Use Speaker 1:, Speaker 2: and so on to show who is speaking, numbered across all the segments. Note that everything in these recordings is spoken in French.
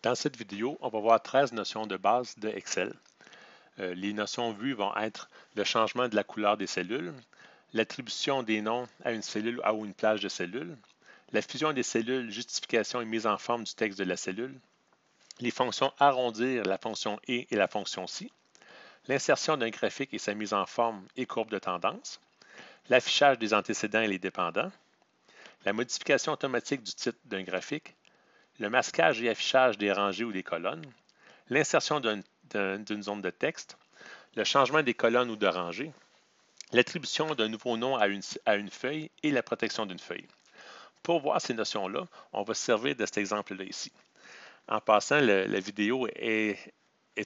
Speaker 1: Dans cette vidéo, on va voir 13 notions de base de Excel. Les notions vues vont être le changement de la couleur des cellules, l'attribution des noms à une cellule ou une plage de cellules, la fusion des cellules, justification et mise en forme du texte de la cellule, les fonctions arrondir, la fonction et la fonction si, l'insertion d'un graphique et sa mise en forme et courbe de tendance, l'affichage des antécédents et les dépendants, la modification automatique du titre d'un graphique, le masquage et affichage des rangées ou des colonnes, l'insertion d'une zone de texte, le changement des colonnes ou de rangées, l'attribution d'un nouveau nom à une feuille et la protection d'une feuille. Pour voir ces notions-là, on va se servir de cet exemple-là ici. En passant, la vidéo est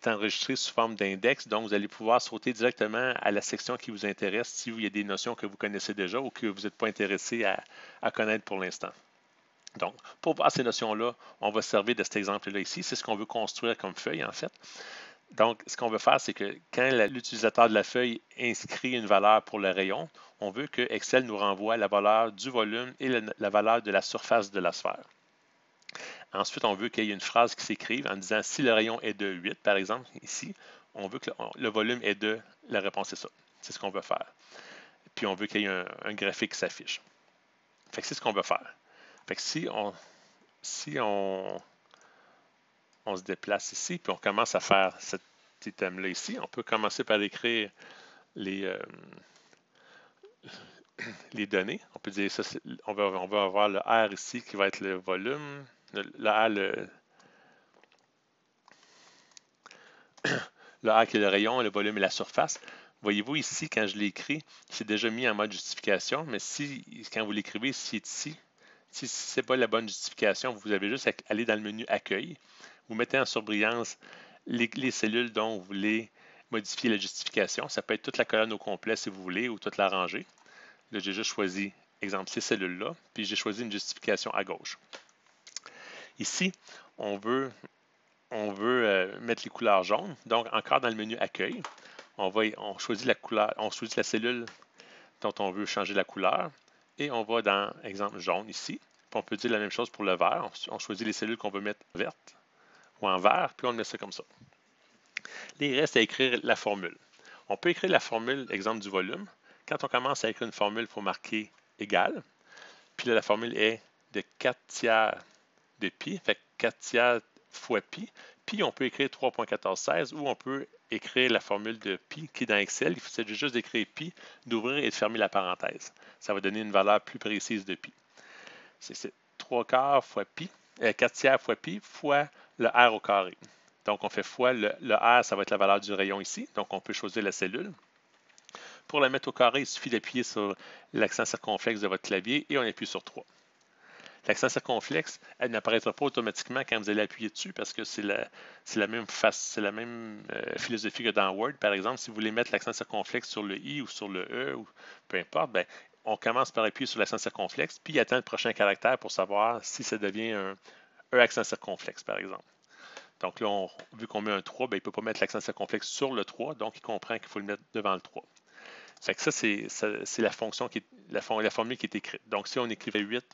Speaker 1: enregistrée sous forme d'index, donc vous allez pouvoir sauter directement à la section qui vous intéresse si il y a des notions que vous connaissez déjà ou que vous n'êtes pas intéressé à connaître pour l'instant. Donc, pour voir ces notions-là, on va se servir de cet exemple-là ici. C'est ce qu'on veut construire comme feuille, en fait. Donc, ce qu'on veut faire, c'est que quand l'utilisateur de la feuille inscrit une valeur pour le rayon, on veut que Excel nous renvoie la valeur du volume et la valeur de la surface de la sphère. Ensuite, on veut qu'il y ait une phrase qui s'écrive en disant si le rayon est de 8, par exemple, ici, on veut que le volume est de, la réponse est ça. C'est ce qu'on veut faire. Puis, on veut qu'il y ait un graphique qui s'affiche. Fait que c'est ce qu'on veut faire. Fait que si on se déplace ici, puis on commence à faire cet item-là ici, on peut commencer par écrire les données. On peut dire ça, on va avoir le R ici qui va être le volume, le R, le R qui est le rayon, le volume et la surface. Voyez-vous ici, quand je l'ai écrit, c'est déjà mis en mode justification, mais quand vous l'écrivez, si ce n'est pas la bonne justification, vous avez juste à aller dans le menu Accueil. Vous mettez en surbrillance les cellules dont vous voulez modifier la justification. Ça peut être toute la colonne au complet si vous voulez ou toute la rangée. Là, j'ai juste choisi, exemple, ces cellules-là, puis j'ai choisi une justification à gauche. Ici, on veut mettre les couleurs jaunes. Donc, encore dans le menu Accueil, on choisit la couleur, on choisit la cellule dont on veut changer la couleur et on va dans, exemple, jaune ici. Puis on peut dire la même chose pour le vert. On choisit les cellules qu'on veut mettre vertes ou en vert, puis on met ça comme ça. Là, il reste à écrire la formule. On peut écrire la formule, exemple, du volume. Quand on commence à écrire une formule, il faut marquer égal. Puis là, la formule est de 4 tiers de pi, fait 4 tiers fois pi. Puis on peut écrire 3.1416 ou on peut écrire la formule de pi qui est dans Excel. Il s'agit juste d'écrire pi, d'ouvrir et de fermer la parenthèse. Ça va donner une valeur plus précise de pi. C'est 3 quarts fois pi, 4 tiers fois pi fois le R au carré. Donc, on fait fois le R, ça va être la valeur du rayon ici. Donc, on peut choisir la cellule. Pour la mettre au carré, il suffit d'appuyer sur l'accent circonflexe de votre clavier et on appuie sur 3. L'accent circonflexe, elle n'apparaîtra pas automatiquement quand vous allez appuyer dessus parce que c'est la même philosophie que dans Word. Par exemple, si vous voulez mettre l'accent circonflexe sur le I ou sur le E, ou peu importe, ben, on commence par appuyer sur l'accent circonflexe, puis il attend le prochain caractère pour savoir si ça devient un E accent circonflexe, par exemple. Donc là, vu qu'on met un 3, ben, il ne peut pas mettre l'accent circonflexe sur le 3, donc il comprend qu'il faut le mettre devant le 3. Fait que ça, c'est la fonction la formule qui est écrite. Donc, si on écrivait 8,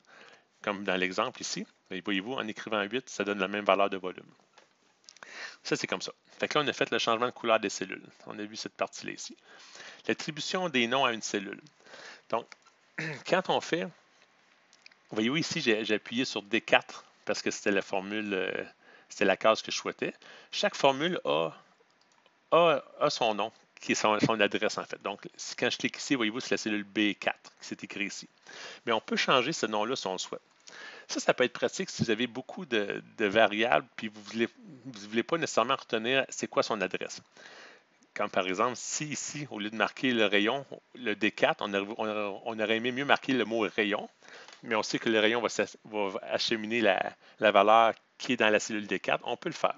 Speaker 1: comme dans l'exemple ici, voyez-vous, en écrivant 8, ça donne la même valeur de volume. Ça, c'est comme ça. Fait que là, on a fait le changement de couleur des cellules. On a vu cette partie-là ici. L'attribution des noms à une cellule. Donc, quand on fait, voyez-vous ici, j'ai appuyé sur D4 parce que c'était la formule, c'était la case que je souhaitais. Chaque formule a son nom, qui est son adresse en fait. Donc, quand je clique ici, voyez-vous, c'est la cellule B4 qui s'est écrit ici. Mais on peut changer ce nom-là si on le souhaite. Ça peut être pratique si vous avez beaucoup de variables puis vous ne voulez pas nécessairement retenir c'est quoi son adresse. Comme par exemple, si ici, au lieu de marquer le rayon, le D4, on aurait aimé mieux marquer le mot rayon, mais on sait que le rayon va acheminer la valeur qui est dans la cellule D4, on peut le faire.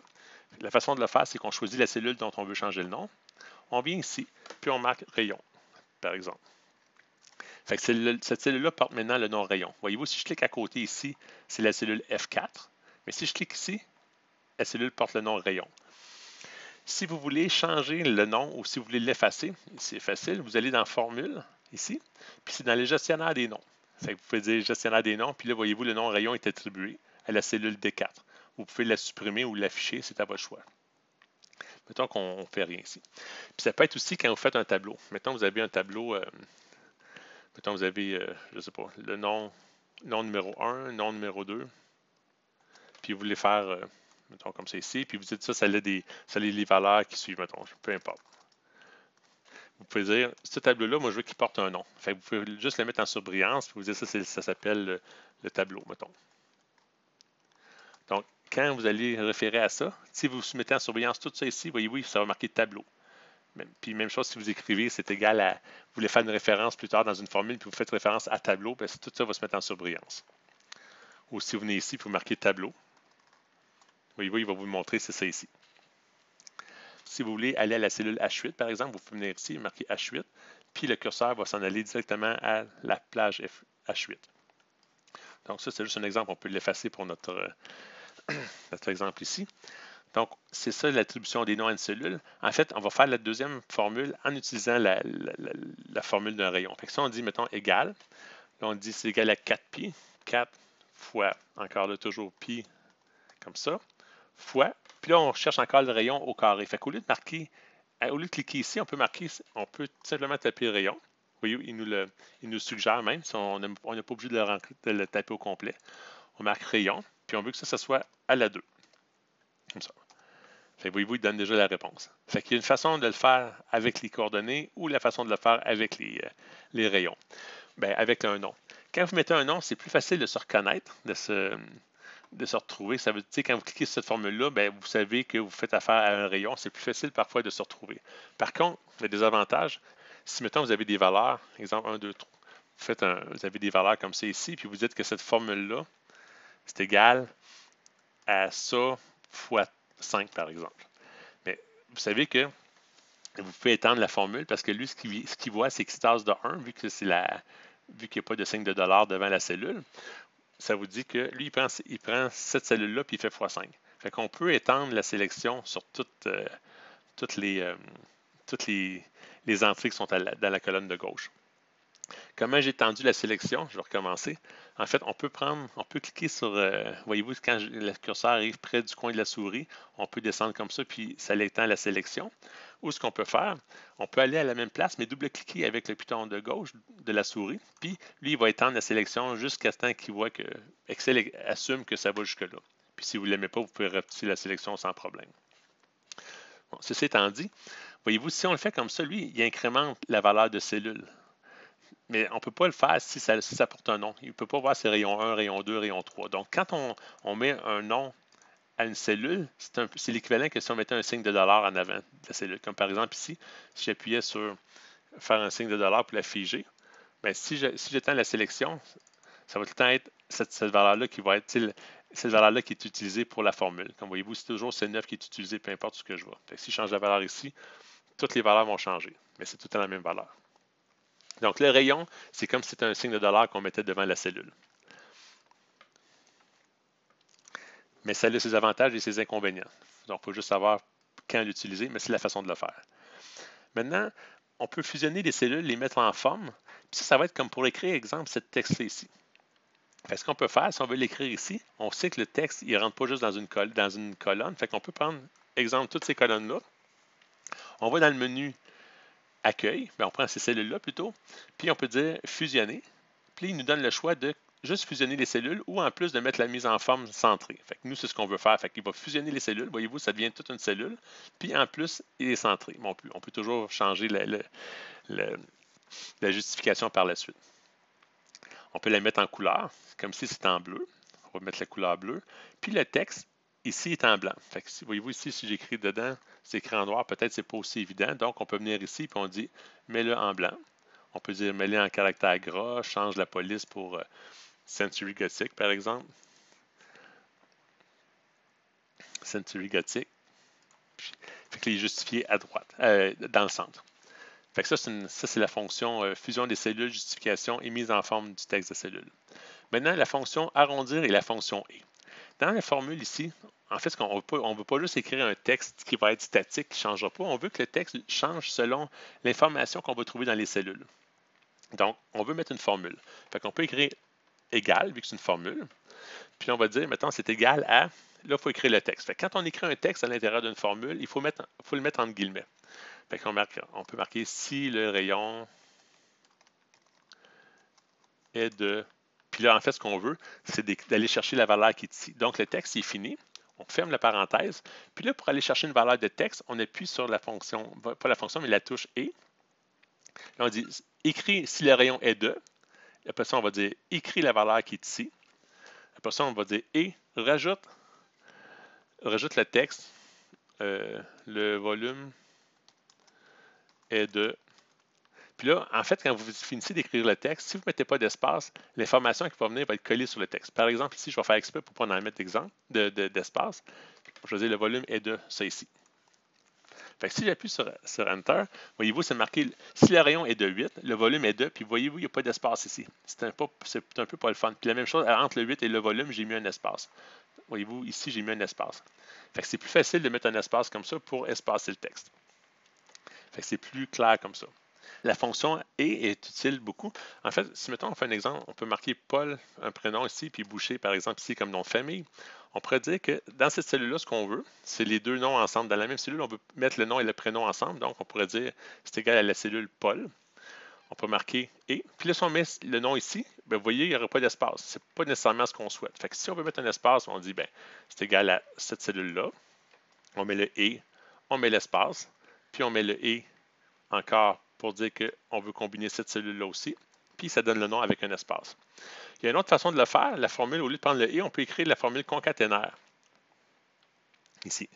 Speaker 1: La façon de le faire, c'est qu'on choisit la cellule dont on veut changer le nom. On vient ici, puis on marque rayon, par exemple. Fait que cette cellule-là porte maintenant le nom rayon. Voyez-vous, si je clique à côté ici, c'est la cellule F4. Mais si je clique ici, la cellule porte le nom rayon. Si vous voulez changer le nom ou si vous voulez l'effacer, c'est facile. Vous allez dans Formule, ici, puis c'est dans les gestionnaires des noms. Fait que vous pouvez dire gestionnaire des noms, puis là, voyez-vous, le nom rayon est attribué à la cellule D4. vous pouvez la supprimer ou l'afficher, c'est à votre choix. Mettons qu'on ne fait rien ici. Puis ça peut être aussi quand vous faites un tableau. Mettons vous avez un tableau, mettons vous avez, je ne sais pas, le nom numéro 1, nom numéro 2, puis vous voulez faire, mettons comme ça ici, puis vous dites ça, ça a les valeurs qui suivent, mettons, peu importe. Vous pouvez dire, ce tableau-là, moi je veux qu'il porte un nom. Fait que vous pouvez juste le mettre en surbrillance, puis vous dire ça s'appelle le tableau, mettons. Donc, quand vous allez référer à ça, si vous mettez en surbrillance tout ça ici, voyez-vous, ça va marquer tableau. Puis même chose si vous écrivez, c'est égal à, vous voulez faire une référence plus tard dans une formule, puis vous faites référence à tableau, bien, tout ça va se mettre en surbrillance. Ou si vous venez ici, vous marquez tableau. Voyez-vous, il va vous montrer, c'est ça ici. Si vous voulez aller à la cellule H8, par exemple, vous pouvez venir ici et marquer H8, puis le curseur va s'en aller directement à la plage H8. Donc ça, c'est juste un exemple, on peut l'effacer pour notre exemple ici. Donc, c'est ça l'attribution des noms à une cellule. En fait, on va faire la deuxième formule en utilisant la formule d'un rayon. Fait que si on dit, mettons, égal, là, on dit c'est égal à 4pi, 4 fois, encore là, toujours pi, comme ça, fois, puis là, on cherche encore le rayon au carré. Fait qu'au lieu de marquer, au lieu de cliquer ici, on peut simplement taper le rayon. Vous voyez, il nous suggère même, si on n'est pas obligé de le taper au complet. On marque rayon, puis on veut que ça soit à la 2. Comme ça. Fait que voyez-vous, il donne déjà la réponse. Fait qu'il y a une façon de le faire avec les coordonnées ou la façon de le faire avec les rayons. Bien, avec un nom. Quand vous mettez un nom, c'est plus facile de se reconnaître, de se retrouver. Ça veut dire, quand vous cliquez sur cette formule-là, bien, vous savez que vous faites affaire à un rayon. C'est plus facile parfois de se retrouver. Par contre, il y a des avantages. Si, mettons, vous avez des valeurs, exemple 1, 2, 3, vous avez des valeurs comme ça ici, puis vous dites que cette formule-là, c'est égal à ça fois 5, par exemple. Mais vous savez que vous pouvez étendre la formule parce que lui, ce qu'il voit, c'est qu'il se tasse de 1, vu qu'il n'y a pas de signe de dollar devant la cellule. Ça vous dit que lui, il prend cette cellule-là puis il fait x5. Fait qu'on peut étendre la sélection sur toutes les entrées qui sont dans la colonne de gauche. Comment j'ai étendu la sélection? Je vais recommencer. En fait, on peut cliquer sur, voyez-vous, quand le curseur arrive près du coin de la souris, on peut descendre comme ça, puis ça l'étend la sélection. Ou ce qu'on peut faire, on peut aller à la même place, mais double-cliquer avec le piton de gauche de la souris, puis lui, il va étendre la sélection jusqu'à ce temps qu'il voit que Excel assume que ça va jusque-là. Puis si vous ne l'aimez pas, vous pouvez rapetisser la sélection sans problème. Bon, ceci étant dit, voyez-vous, si on le fait comme ça, lui, il incrémente la valeur de cellule. Mais on ne peut pas le faire si ça porte un nom. Il ne peut pas voir c'est rayon 1, rayon 2, rayon 3. Donc, quand on met un nom à une cellule, c'est l'équivalent que si on mettait un signe de dollar en avant de la cellule. Comme par exemple ici, si j'appuyais sur faire un signe de dollar pour la figer, bien, si j'étends la sélection, ça va tout le temps être cette valeur-là qui va être cette valeur-là qui est utilisée pour la formule. Comme voyez-vous, c'est toujours C9 qui est utilisé, peu importe ce que je vois. Fait que si je change la valeur ici, toutes les valeurs vont changer, mais c'est tout le temps la même valeur. Donc, le rayon, c'est comme si c'était un signe de dollar qu'on mettait devant la cellule. Mais ça a ses avantages et ses inconvénients. Donc, il faut juste savoir quand l'utiliser, mais c'est la façon de le faire. Maintenant, on peut fusionner les cellules, les mettre en forme. Puis ça va être comme pour écrire, exemple, ce texte-là ici. Ce qu'on peut faire, si on veut l'écrire ici, on sait que le texte, il ne rentre pas juste dans une colonne. Fait qu'on peut prendre, exemple, toutes ces colonnes-là. On va dans le menu Accueil, bien, on prend ces cellules-là plutôt, puis on peut dire fusionner, puis il nous donne le choix de juste fusionner les cellules ou en plus de mettre la mise en forme centrée. Fait que nous, c'est ce qu'on veut faire. Fait qu'il va fusionner les cellules, voyez-vous, ça devient toute une cellule, puis en plus, il est centré. Bon, on peut toujours changer la justification par la suite. On peut la mettre en couleur, comme si c'était en bleu. On va mettre la couleur bleue, puis le texte, ici, est en blanc. Fait que voyez-vous ici, si j'écris dedans, c'est écrit en noir, peut-être c'est pas aussi évident. Donc, on peut venir ici, puis on dit, mets-le en blanc. On peut dire, mets-le en caractère gras, change la police pour Century Gothic, par exemple. Century Gothic. Fait qu'il est justifié à droite, dans le centre. Fait que ça, c'est la fonction fusion des cellules, justification et mise en forme du texte de cellule. Maintenant, la fonction arrondir et la fonction et. Dans la formule ici, en fait, on ne veut pas juste écrire un texte qui va être statique, qui ne changera pas. On veut que le texte change selon l'information qu'on va trouver dans les cellules. Donc, on veut mettre une formule. Fait qu'on peut écrire égal, vu que c'est une formule. Puis on va dire, mettons, c'est égal à là, il faut écrire le texte. Fait que quand on écrit un texte à l'intérieur d'une formule, il faut le mettre entre guillemets. Fait qu'on on peut marquer si le rayon est de... Puis là, en fait, ce qu'on veut, c'est d'aller chercher la valeur qui est ici. Donc, le texte est fini. On ferme la parenthèse. Puis là, pour aller chercher une valeur de texte, on appuie sur la fonction, pas la fonction, mais la touche « et ». Là, on dit « écrit si le rayon est de ». Après ça, on va dire « écrit la valeur qui est ici ». Après ça, on va dire « et » rajoute le texte. Le volume est de... Puis là, en fait, quand vous finissez d'écrire le texte, si vous ne mettez pas d'espace, l'information qui va venir va être collée sur le texte. Par exemple, ici, je vais faire exprès pour ne pas en mettre d'espace. Je vais choisir le volume est de ça ici. Fait que si j'appuie sur Enter, voyez-vous, c'est marqué si le rayon est de 8, le volume est de, puis voyez-vous, il n'y a pas d'espace ici. C'est un peu pas le fun. Puis la même chose, entre le 8 et le volume, j'ai mis un espace. Voyez-vous, ici, j'ai mis un espace. Fait que c'est plus facile de mettre un espace comme ça pour espacer le texte. Fait que c'est plus clair comme ça. La fonction « et » est utile beaucoup. En fait, si mettons, on fait un exemple, on peut marquer Paul, un prénom ici, puis Boucher, par exemple, ici comme nom de famille. On pourrait dire que dans cette cellule-là, ce qu'on veut, c'est les deux noms ensemble. Dans la même cellule, on veut mettre le nom et le prénom ensemble. Donc, on pourrait dire c'est égal à la cellule Paul. On peut marquer « et ». Puis là, si on met le nom ici, bien, vous voyez, il n'y aura pas d'espace. Ce n'est pas nécessairement ce qu'on souhaite. Fait que si on veut mettre un espace, on dit, bien, c'est égal à cette cellule-là. On met le « et », on met l'espace, puis on met le « et » encore pour dire qu'on veut combiner cette cellule-là aussi, puis ça donne le nom avec un espace. Il y a une autre façon de le faire. La formule, au lieu de prendre le « et », on peut écrire la formule concaténaire. Ici.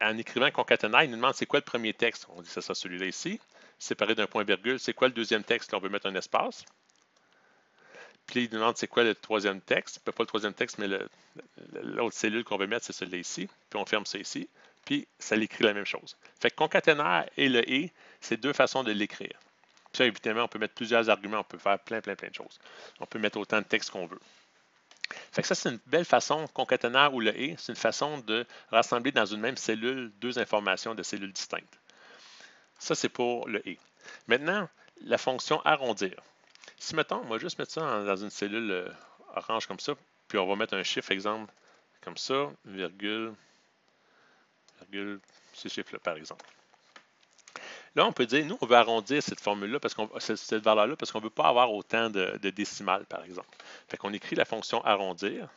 Speaker 1: En écrivant concaténaire, il nous demande c'est quoi le premier texte. On dit que c'est ça, celui-là ici. Séparé d'un point-virgule. C'est quoi le deuxième texte? Là, on veut mettre un espace. Puis il nous demande c'est quoi le troisième texte. Pas le troisième texte, mais l'autre cellule qu'on veut mettre, c'est celle-là ici. Puis on ferme ça ici. Puis ça l'écrit la même chose. Fait que concaténaire et le « et », c'est deux façons de l'écrire. Puis ça, évidemment, on peut mettre plusieurs arguments, on peut faire plein de choses. On peut mettre autant de texte qu'on veut. Fait que ça, c'est une belle façon, concaténaire ou le « et », c'est une façon de rassembler dans une même cellule deux informations de cellules distinctes. Ça, c'est pour le « et ». Maintenant, la fonction arrondir. Si, mettons, on va juste mettre ça dans une cellule orange comme ça, puis on va mettre un chiffre, exemple, comme ça, virgule, ce chiffre-là, par exemple. Là, on peut dire, nous, on veut arrondir cette formule-là, cette valeur-là, parce qu'on ne veut pas avoir autant de décimales, par exemple. Fait qu'on écrit la fonction arrondir.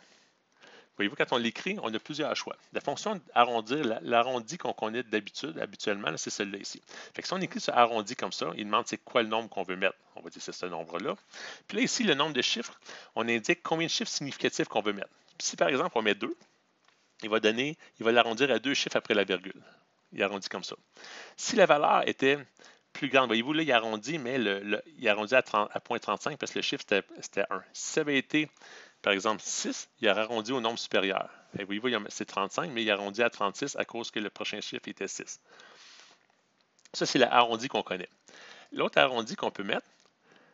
Speaker 1: Voyez-vous, quand on l'écrit, on a plusieurs choix. La fonction arrondir, l'arrondi qu'on connaît d'habitude, habituellement, c'est celle-là ici. Fait que si on écrit ce arrondi comme ça, il demande c'est quoi le nombre qu'on veut mettre. On va dire c'est ce nombre-là. Puis là, ici, le nombre de chiffres, on indique combien de chiffres significatifs qu'on veut mettre. Puis si, par exemple, on met 2, il va l'arrondir à 2 chiffres après la virgule. Il arrondit comme ça. Si la valeur était plus grande, voyez-vous, là, il arrondit, mais il arrondit à 0.35 parce que le chiffre, c'était 1. Si ça avait été, par exemple, 6, il aurait arrondi au nombre supérieur. Voyez-vous, c'est 35, mais il arrondit à 36 à cause que le prochain chiffre était 6. Ça, c'est l'arrondi qu'on connaît. L'autre arrondi qu'on peut mettre,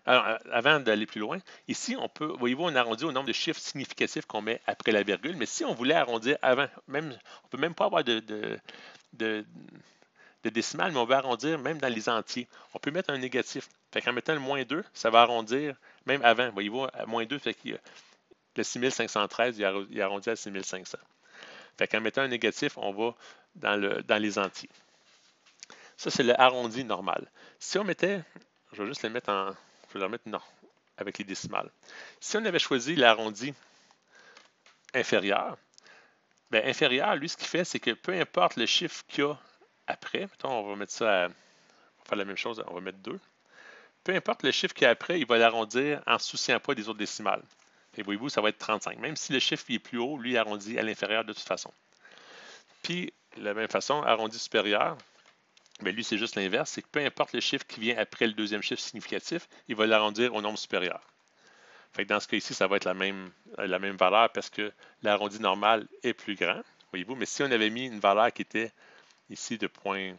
Speaker 1: alors, avant d'aller plus loin, ici, on peut, voyez-vous, on arrondit au nombre de chiffres significatifs qu'on met après la virgule, mais si on voulait arrondir avant, on ne peut même pas avoir de décimales, mais on veut arrondir même dans les entiers. On peut mettre un négatif. Fait qu'en mettant le moins 2, ça va arrondir même avant. Voyez-vous, à moins 2, fait que le 6513, il arrondit à 6500. Fait qu'en mettant un négatif, on va dans les entiers. Ça, c'est le arrondi normal. Si on mettait, je vais juste le mettre je vais le remettre non, avec les décimales. Si on avait choisi l'arrondi inférieur, bien inférieur, lui, ce qu'il fait, c'est que peu importe le chiffre qu'il y a après, mettons, on va mettre ça on va faire la même chose, on va mettre 2. Peu importe le chiffre qu'il y a après, il va l'arrondir en ne se souciant pas des autres décimales. Et voyez-vous, ça va être 35. Même si le chiffre est plus haut, lui, il arrondit à l'inférieur de toute façon. Puis, de la même façon, arrondi supérieur, bien, lui, c'est juste l'inverse, c'est que peu importe le chiffre qui vient après le deuxième chiffre significatif, il va l'arrondir au nombre supérieur. Fait que dans ce cas ici, ça va être la même valeur parce que l'arrondi normal est plus grand, voyez-vous. Mais si on avait mis une valeur qui était ici de 0.1,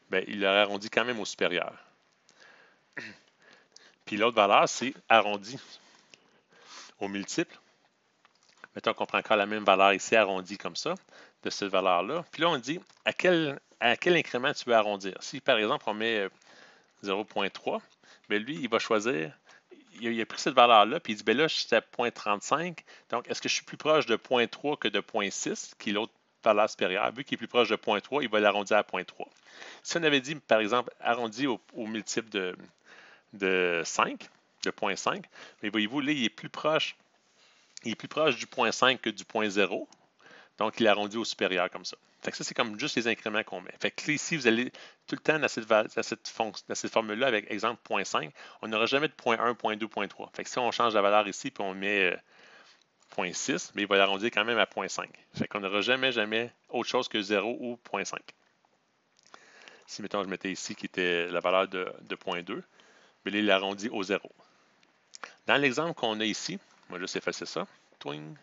Speaker 1: bien, il l'aurait arrondi quand même au supérieur. Puis l'autre valeur, c'est arrondi au multiple. Mettons qu'on prend encore la même valeur ici, arrondi comme ça, de cette valeur-là. Puis là, on dit à quel incrément tu veux arrondir. Si, par exemple, on met 0.3, bien lui, il va choisir, il a pris cette valeur-là, puis il dit, ben là, je suis à 0.35, donc est-ce que je suis plus proche de 0.3 que de 0.6, qui est l'autre valeur supérieure? Vu qu'il est plus proche de 0.3, il va l'arrondir à 0.3. Si on avait dit, par exemple, arrondi au multiple de 5, de 0.5, mais voyez-vous, là, il est plus proche du 0.5 que du 0.0. Donc, il arrondit au supérieur comme ça. Fait que ça, c'est comme juste les incréments qu'on met. Fait que là, ici, vous allez tout le temps dans cette formule-là, avec exemple 0.5, on n'aura jamais de 0.1, 0.2, 0.3. Fait que si on change la valeur ici, puis on met 0.6, mais il va l'arrondir quand même à 0.5. Fait qu'on n'aura jamais autre chose que 0 ou 0.5. Si, mettons, je mettais ici qui était la valeur de 0.2, mais là, il l'arrondit au 0. Dans l'exemple qu'on a ici, on va juste effacer ça. Twing.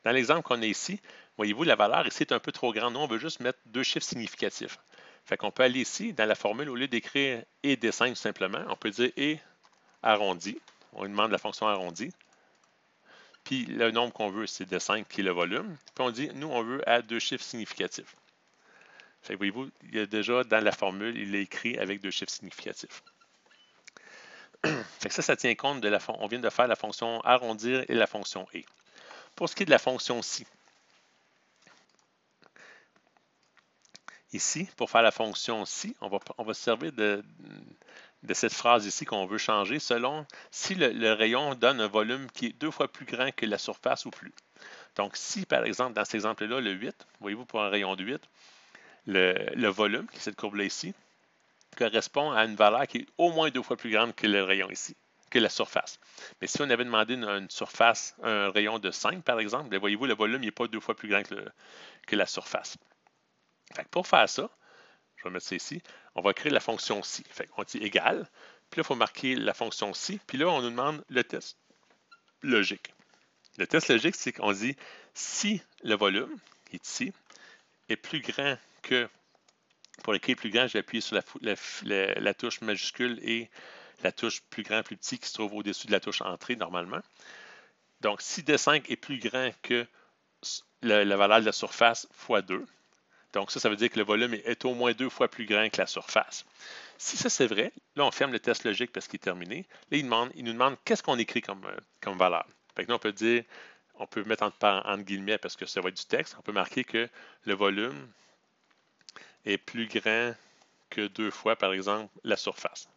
Speaker 1: Dans l'exemple qu'on a ici, voyez-vous, la valeur ici est un peu trop grande. Nous, on veut juste mettre deux chiffres significatifs. Fait qu'on peut aller ici, dans la formule, au lieu d'écrire et dessin tout simplement, on peut dire et arrondi. On lui demande la fonction arrondie. Puis le nombre qu'on veut, c'est de 5, qui est le volume. Puis on dit, nous, on veut à deux chiffres significatifs. Fait que voyez-vous, il y a déjà dans la formule, il est écrit avec deux chiffres significatifs. Fait que ça tient compte de on vient de faire la fonction arrondir et la fonction et. Pour ce qui est de la fonction si, ici, pour faire la fonction si, on va se servir de cette phrase ici qu'on veut changer selon si le rayon donne un volume qui est 2 fois plus grand que la surface ou plus. Donc, si par exemple, dans cet exemple-là, le 8, voyez-vous, pour un rayon de 8, le volume, qui est cette courbe-là ici, correspond à une valeur qui est au moins 2 fois plus grande que le rayon ici, que la surface. Mais si on avait demandé une surface, un rayon de 5 par exemple, voyez-vous, le volume n'est pas 2 fois plus grand que la surface. Fait que pour faire ça, je vais mettre ça ici, on va créer la fonction si. Fait qu'on dit égal, puis là, il faut marquer la fonction si, puis là, on nous demande le test logique. Le test logique, c'est qu'on dit si le volume, qui est ici, est plus grand que, pour écrire plus grand, je vais appuyer sur la touche majuscule et la touche plus grand, plus petit qui se trouve au-dessus de la touche entrée normalement. Donc, si D5 est plus grand que la valeur de la surface fois 2, donc ça veut dire que le volume est au moins 2 fois plus grand que la surface. Si ça c'est vrai, là on ferme le test logique parce qu'il est terminé. Là il nous demande qu'est-ce qu'on écrit comme valeur. Fait que là on peut dire, on peut mettre entre guillemets parce que ça va être du texte, on peut marquer que le volume est plus grand que 2 fois par exemple la surface.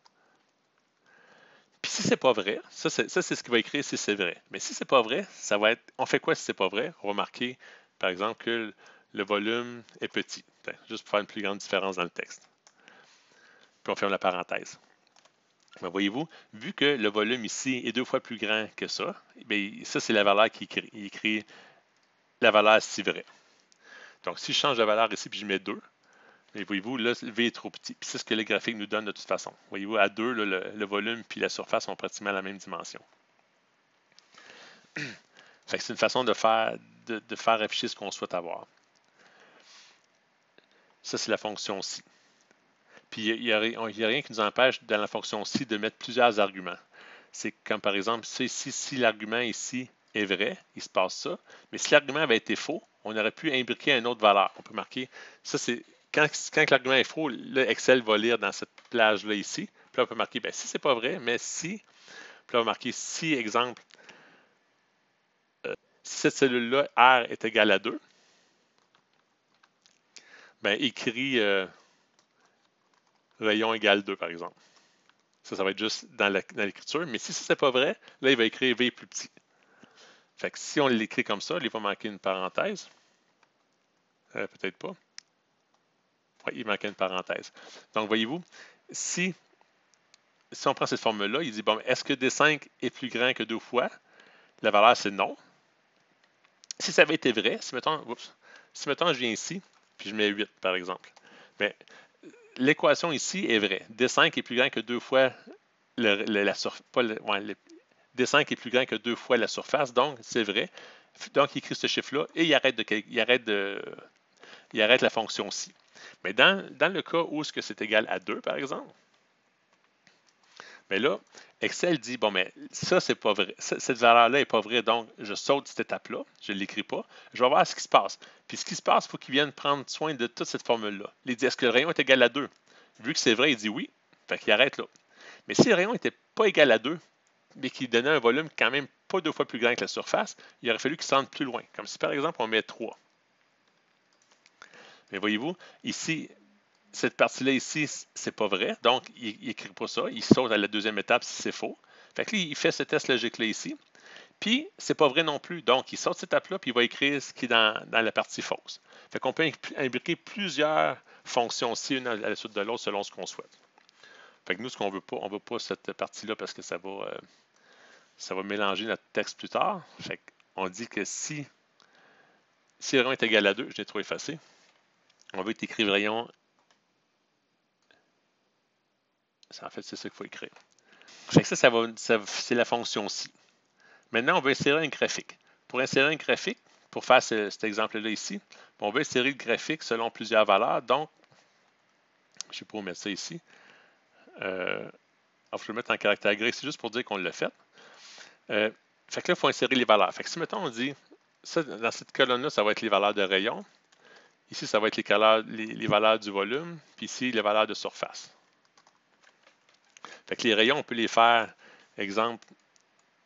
Speaker 1: Puis si c'est pas vrai, ça c'est ce qu'il va écrire si c'est vrai. Mais si c'est pas vrai, ça va être, on fait quoi si c'est pas vrai? On va marquer par exemple que le volume est petit, juste pour faire une plus grande différence dans le texte. Puis on ferme la parenthèse. Mais voyez-vous, vu que le volume ici est 2 fois plus grand que ça, bien, ça c'est la valeur qu'il écrit. Il écrit la valeur si vrai. Donc si je change la valeur ici puis je mets 2, et voyez-vous, là, le V est trop petit. Puis c'est ce que les graphiques nous donnent de toute façon. Voyez-vous, à 2, là, le volume puis la surface ont pratiquement la même dimension. Fait que c'est une façon de faire afficher ce qu'on souhaite avoir. Ça, c'est la fonction si. Puis il n'y a rien qui nous empêche dans la fonction si de mettre plusieurs arguments. C'est comme par exemple, si l'argument ici est vrai, il se passe ça. Mais si l'argument avait été faux, on aurait pu imbriquer une autre valeur. On peut marquer, ça c'est, quand l'argument est faux, là, Excel va lire dans cette plage-là ici. Puis là, on peut marquer, ben, si c'est pas vrai, mais si. Puis là, on va marquer si, exemple, si cette cellule-là, R est égale à 2, ben, écrit rayon égale 2, par exemple. Ça va être juste dans l'écriture. Mais si c'est pas vrai, là, il va écrire V plus petit. Fait que si on l'écrit comme ça, il va manquer une parenthèse. Peut-être pas. Oui, il manquait une parenthèse. Donc, voyez-vous, si on prend cette formule-là, il dit, bon, est-ce que D5 est plus grand que 2 fois? La valeur, c'est non. Si ça avait été vrai, si mettons, je viens ici, puis je mets 8, par exemple, mais l'équation ici est vraie. D5 est plus grand que 2 fois la surface. D5 est plus grand que 2 fois la surface, donc c'est vrai. Donc, il écrit ce chiffre-là et il arrête la fonction ci. Mais dans le cas où c'est égal à 2, par exemple, mais là, Excel dit, bon, mais ça, c'est pas vrai. Cette valeur-là n'est pas vraie, donc je saute cette étape-là, je ne l'écris pas. Je vais voir ce qui se passe. Puis ce qui se passe, il faut qu'il vienne prendre soin de toute cette formule-là. Il dit, est-ce que le rayon est égal à 2? Vu que c'est vrai, il dit oui. Fait qu'il arrête là. Mais si le rayon n'était pas égal à 2, mais qu'il donnait un volume quand même pas 2 fois plus grand que la surface, il aurait fallu qu'il se rende plus loin. Comme si par exemple on met 3. Mais voyez-vous, ici, cette partie-là ici, c'est pas vrai. Donc, il n'écrit pas ça. Il saute à la deuxième étape si c'est faux. Fait que là, il fait ce test logique-là ici. Puis, c'est pas vrai non plus. Donc, il sort cette étape-là, puis il va écrire ce qui est dans la partie fausse. Fait qu'on peut imbriquer plusieurs fonctions ci, une à la suite de l'autre, selon ce qu'on souhaite. Fait que nous, ce qu'on veut pas, on veut pas cette partie-là parce que ça va mélanger notre texte plus tard. Fait qu'on dit que si le rayon est égal à 2, je l'ai trop effacé, on veut que tu écrives rayon. En fait, c'est ça qu'il faut écrire. Fait que c'est la fonction ci. Maintenant, on va insérer un graphique. Pour insérer un graphique, pour faire cet exemple-là ici, on va insérer le graphique selon plusieurs valeurs. Donc, je ne sais pas où mettre ça ici. Je vais le mettre en caractère grec, c'est juste pour dire qu'on l'a fait. Fait que là, il faut insérer les valeurs. Fait que si, mettons, on dit, ça, dans cette colonne-là, ça va être les valeurs de rayon. Ici, ça va être les valeurs du volume. Puis ici, les valeurs de surface. Fait que les rayons, on peut les faire, exemple,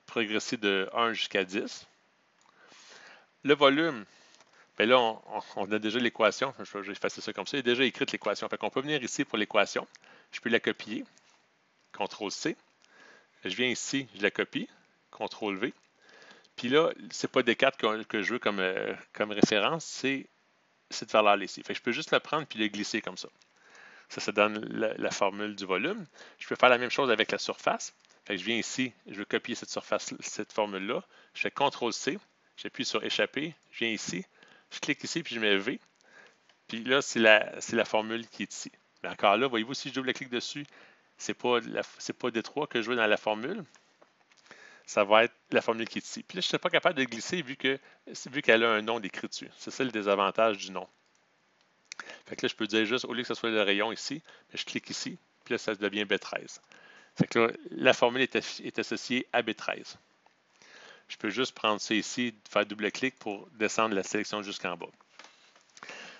Speaker 1: progresser de 1 jusqu'à 10. Le volume, bien là, on a déjà l'équation. Je vais effacer ça comme ça. Il est déjà écrite l'équation. Fait qu'on peut venir ici pour l'équation. Je peux la copier. CTRL-C. Je viens ici, je la copie. CTRL-V. Puis là, c'est pas D4 que je veux comme référence, c'est cette valeur-là ici. Fait que je peux juste la prendre puis le glisser comme ça. Ça donne la formule du volume. Je peux faire la même chose avec la surface. Fait que je viens ici, je veux copier cette formule-là. Je fais CTRL-C, j'appuie sur échapper, je viens ici, je clique ici, puis je mets V. Puis là, c'est la formule qui est ici. Mais encore là, voyez-vous, si je double clic dessus, c'est pas D3 que je veux dans la formule. Ça va être la formule qui est ici. Puis là, je ne suis pas capable de glisser vu qu'elle a un nom décrit dessus. C'est ça le désavantage du nom. Fait que là, je peux dire juste, au lieu que ce soit le rayon ici, je clique ici, puis là, ça devient B13. Fait que là, la formule est associée à B13. Je peux juste prendre ça ici, faire double-clic pour descendre la sélection jusqu'en bas.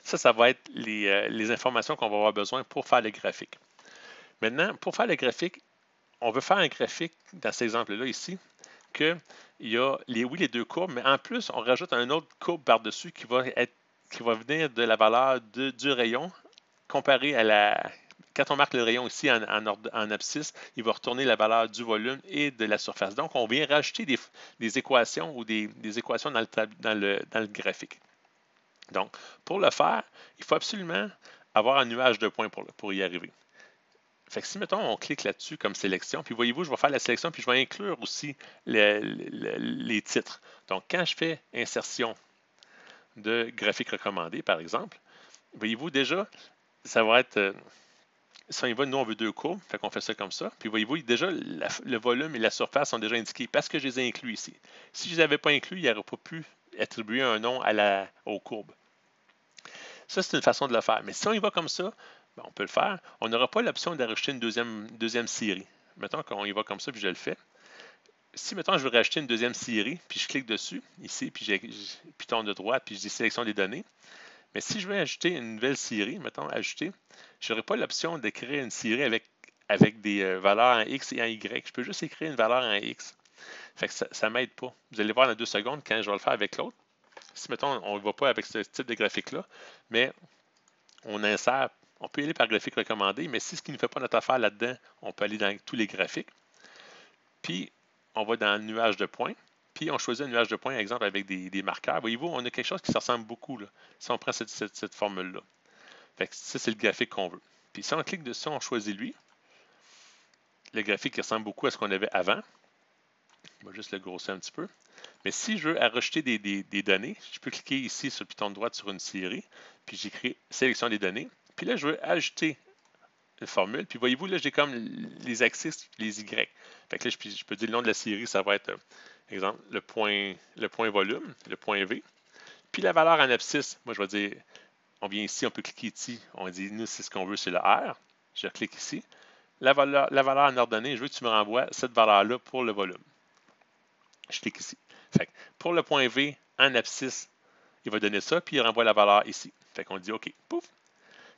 Speaker 1: Ça va être les informations qu'on va avoir besoin pour faire le graphique. Maintenant, pour faire le graphique, on veut faire un graphique, dans cet exemple-là ici, qu'il y a les deux courbes, mais en plus, on rajoute un autre courbe par-dessus qui va venir de la valeur du rayon comparé à la. Quand on marque le rayon ici en abscisse, il va retourner la valeur du volume et de la surface. Donc, on vient rajouter des équations ou des équations dans le graphique. Donc, pour le faire, il faut absolument avoir un nuage de points pour y arriver. Fait que si, mettons, on clique là-dessus comme sélection, puis voyez-vous, je vais faire la sélection, puis je vais inclure aussi les titres. Donc, quand je fais insertion de graphique recommandé, par exemple, voyez-vous déjà, ça va être, si on y va, nous, on veut deux courbes, fait qu'on fait ça comme ça. Puis voyez-vous, déjà, le volume et la surface sont déjà indiqués parce que je les ai inclus ici. Si je ne les avais pas inclus, il n'y aurait pas pu attribuer un nom aux courbes. Ça, c'est une façon de le faire. Mais si on y va comme ça, ben, on peut le faire. On n'aura pas l'option d'ajouter une deuxième série. Mettons qu'on y va comme ça, puis je le fais. Si, mettons, je veux rajouter une deuxième série, puis je clique dessus, ici, puis je tourne de droite, puis je dis sélection des données. Mais si je veux ajouter une nouvelle série, mettons, ajouter, je n'aurai pas l'option d'écrire une série avec des valeurs en X et en Y. Je peux juste écrire une valeur en X. Fait que ça ne m'aide pas. Vous allez voir dans 2 secondes quand je vais le faire avec l'autre. Si, mettons, on ne va pas avec ce type de graphique-là, mais on insère, on peut y aller par graphique recommandé, mais si ce qui ne fait pas notre affaire là-dedans, on peut aller dans tous les graphiques. Puis, on va dans le nuage de points. Puis, on choisit un nuage de points, par exemple, avec des marqueurs. Voyez-vous, on a quelque chose qui se ressemble beaucoup, là, si on prend cette formule-là. Fait que ça, c'est le graphique qu'on veut. Puis, si on clique dessus, on choisit lui. Le graphique qui ressemble beaucoup à ce qu'on avait avant. On va juste le grossir un petit peu. Mais si je veux rajouter des données, je peux cliquer ici sur le piton de droite sur une série, puis j'écris sélection des données. Puis là, je veux ajouter une formule. Puis voyez-vous, là, j'ai comme les axes, les Y. Fait que là, je peux dire le nom de la série, ça va être, exemple, le point volume, le point V. Puis la valeur en abscisse, moi, je vais dire, on vient ici, on peut cliquer ici, on dit, nous, c'est ce qu'on veut, c'est le R. Je clique ici. La valeur en ordonnée, je veux que tu me renvoies cette valeur-là pour le volume. Je clique ici. Fait que pour le point V en abscisse, il va donner ça, puis il renvoie la valeur ici. Fait qu'on dit OK, pouf.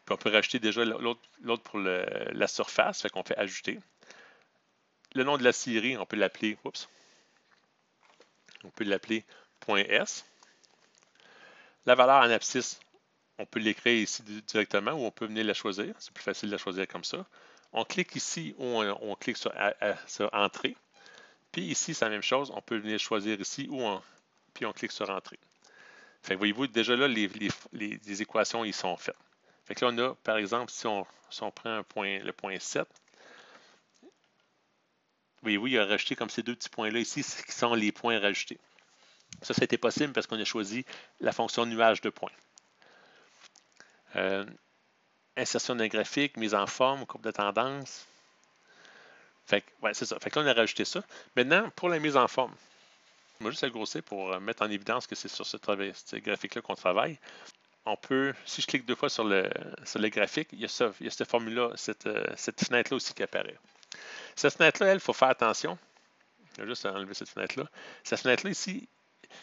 Speaker 1: Puis on peut rajouter déjà l'autre pour la surface, fait qu'on fait ajouter. Le nom de la série, on peut l'appeler, .s. La valeur en abscisse, on peut l'écrire ici directement ou on peut venir la choisir. C'est plus facile de la choisir comme ça. On clique ici ou on clique sur Entrée. Puis ici, c'est la même chose. On peut venir choisir ici puis on clique sur Entrée. Fait que voyez-vous, déjà là, les équations, ils sont faites. Fait que là, on a, par exemple, si on prend le point 7, voyez-vous, il a rajouté comme ces deux petits points-là ici, qui sont les points rajoutés. Ça a été possible parce qu'on a choisi la fonction nuage de points. Insertion d'un graphique, mise en forme, courbe de tendance. Fait que, ouais, c'est ça. Fait que là, on a rajouté ça. Maintenant, pour la mise en forme, on va juste le grossir pour mettre en évidence que c'est sur ce graphique-là qu'on travaille. On peut, si je clique deux fois sur le graphique, il y a cette formule-là, cette fenêtre-là aussi qui apparaît. Cette fenêtre-là, il faut faire attention. Je vais juste enlever cette fenêtre-là. Cette fenêtre-là ici,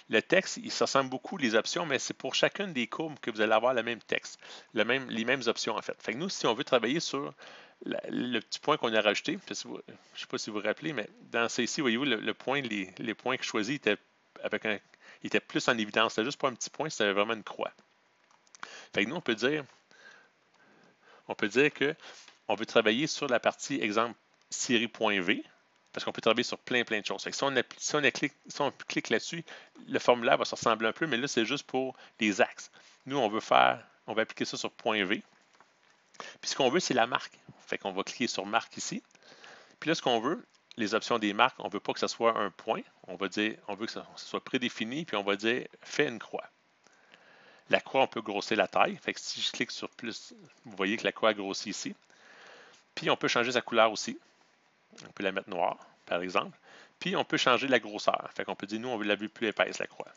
Speaker 1: le texte, il se ressemble beaucoup les options, mais c'est pour chacune des courbes que vous allez avoir le même texte, les mêmes options en fait. Fait que nous, si on veut travailler sur le petit point qu'on a rajouté, je ne sais pas si vous vous rappelez, mais dans ceci, voyez-vous, les points que je choisis étaient plus en évidence. C'était juste pas un petit point, c'était vraiment une croix. Fait que nous, on peut dire que on veut travailler sur la partie, exemple, série.v, parce qu'on peut travailler sur plein de choses. Fait que si on clique là-dessus, le formulaire va se ressembler un peu, mais là, c'est juste pour les axes. Nous, on va appliquer ça sur .v. Puis ce qu'on veut, c'est la marque. Fait qu'on va cliquer sur marque ici. Puis là, ce qu'on veut, les options des marques, on ne veut pas que ce soit un point. On veut que ce soit prédéfini, puis on va dire fais une croix. La croix, on peut grossir la taille. Fait que si je clique sur plus, vous voyez que la croix a grossi ici. Puis on peut changer sa couleur aussi. On peut la mettre noire, par exemple. Puis on peut changer la grosseur. Fait qu'on peut dire, nous, on veut la vue plus épaisse, la croix.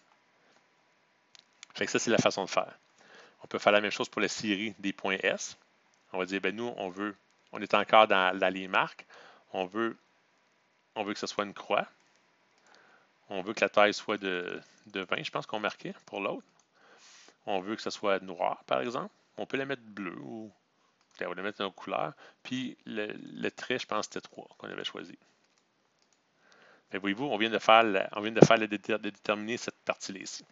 Speaker 1: Fait que ça, c'est la façon de faire. On peut faire la même chose pour la série des points S. On va dire, ben nous, on est encore dans les marques. On veut que ce soit une croix. On veut que la taille soit de 20, je pense qu'on marquait pour l'autre. On veut que ce soit noir, par exemple. On peut la mettre bleue ou on va la mettre en couleur. Puis le trait, je pense que c'était 3 qu'on avait choisi. Mais voyez-vous, on vient de déterminer cette partie-là ici.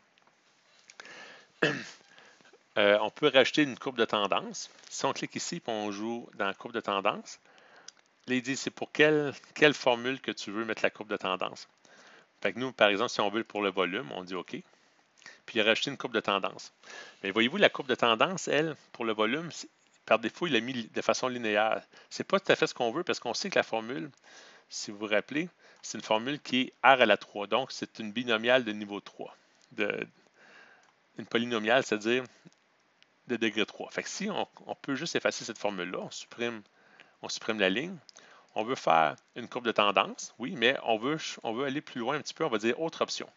Speaker 1: On peut rajouter une courbe de tendance. Si on clique ici et on joue dans la courbe de tendance, là, il dit c'est pour quelle formule que tu veux mettre la courbe de tendance. Fait que nous, par exemple, si on veut pour le volume, on dit OK. Puis il a rajouté une courbe de tendance. Mais voyez-vous, la courbe de tendance, elle, pour le volume, par défaut, il l'a mis de façon linéaire. C'est pas tout à fait ce qu'on veut parce qu'on sait que la formule, si vous vous rappelez, c'est une formule qui est R à la 3. Donc, c'est une binomiale de niveau 3. Une polynomiale, c'est-à-dire de degré 3. Fait que si on peut juste effacer cette formule-là, on supprime la ligne. On veut faire une courbe de tendance, oui, mais on veut aller plus loin un petit peu, on va dire autre option.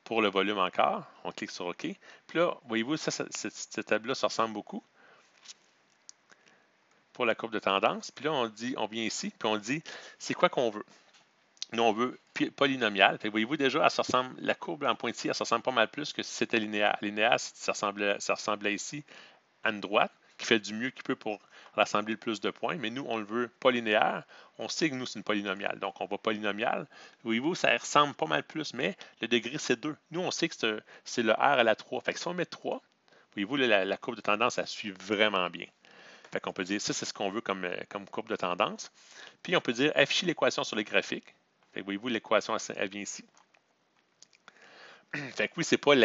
Speaker 1: Pour le volume encore, on clique sur OK. Puis là, voyez-vous, cette table-là, ça ressemble beaucoup pour la courbe de tendance. Puis là, on vient ici, puis on dit, c'est quoi qu'on veut? Nous, on veut polynomial. Fait que voyez-vous, déjà, la courbe en pointillé, elle se ressemble pas mal plus que si c'était linéaire. Linéaire, ça ressemblait ici à une droite, qui fait du mieux qu'il peut pour rassembler le plus de points, mais nous, on le veut pas linéaire. On sait que nous, c'est une polynomiale. Donc, on va polynomial. Voyez-vous, ça ressemble pas mal plus, mais le degré, c'est 2. Nous, on sait que c'est le R à la 3. Fait que si on met 3, voyez-vous, la courbe de tendance, elle suit vraiment bien. Fait qu'on peut dire, ça, c'est ce qu'on veut comme courbe de tendance. Puis, on peut dire, afficher l'équation sur les graphiques. Fait que voyez-vous, l'équation, elle vient ici. Fait que oui, c'est pas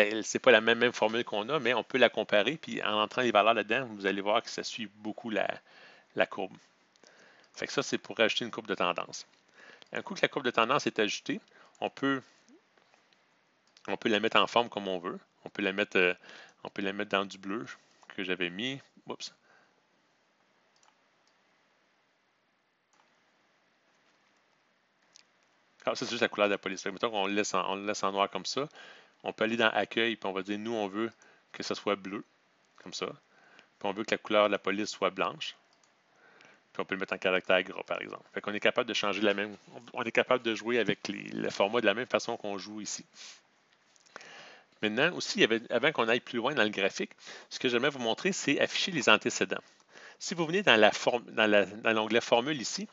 Speaker 1: la même formule qu'on a, mais on peut la comparer, puis en entrant les valeurs là-dedans, vous allez voir que ça suit beaucoup la courbe. Fait que ça, c'est pour ajouter une courbe de tendance. Un coup que la courbe de tendance est ajoutée, on peut la mettre en forme comme on veut. On peut la mettre dans du bleu que j'avais mis. Oups. Ah, ça, c'est juste la couleur de la police. Fait que mettons qu'on le laisse en noir comme ça. On peut aller dans Accueil, puis on va dire, nous, on veut que ce soit bleu, comme ça. Puis on veut que la couleur de la police soit blanche. Puis on peut le mettre en caractère gras, par exemple. Fait qu'on est capable de changer on est capable de jouer avec le format de la même façon qu'on joue ici. Maintenant, aussi, avant qu'on aille plus loin dans le graphique, ce que j'aimerais vous montrer, c'est afficher les antécédents. Si vous venez dans l'onglet Formule ici,